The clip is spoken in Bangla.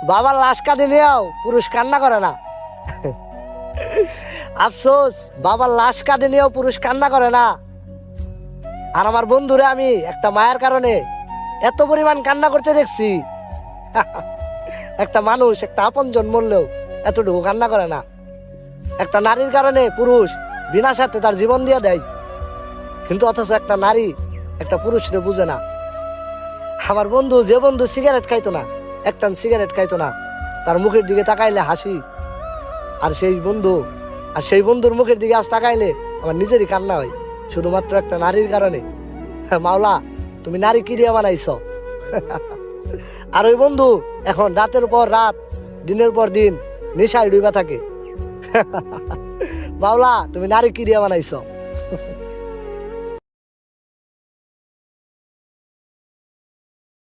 বাবার লাশ কাঁদে নিয়েও পুরুষ কান্না করে না। আফসোস, বাবার লাশ কাঁদে নিয়েও পুরুষ কান্না করে না। আর আমার বন্ধুরে আমি একটা মায়ের কারণে এত পরিমাণ কান্না করতে দেখছি। একটা মানুষ, একটা আপনজন মরলেও এতটুকু কান্না করে না। একটা নারীর কারণে পুরুষ বিনা স্বার্থে তার জীবন দিয়ে দেয়, কিন্তু অথচ একটা নারী একটা পুরুষরে বুঝে না। আমার বন্ধু, যে বন্ধু সিগারেট খাইতো না, একটা সিগারেট খাইতো না, তার মুখের দিকে তাকাইলে হাসি। আর সেই বন্ধুর মুখের দিকে আজ তাকাইলে আমার নিজেরই কান্না হয়, শুধুমাত্র একটা নারীর কারণে। মাওলা, তুমি নারী কি দিয়ে বানাইছ? আর ওই বন্ধু এখন রাতের পর রাত, দিনের পর দিন নেশায় ডুবা থাকে। মাওলা, তুমি নারী কি দিয়ে বানাইছ?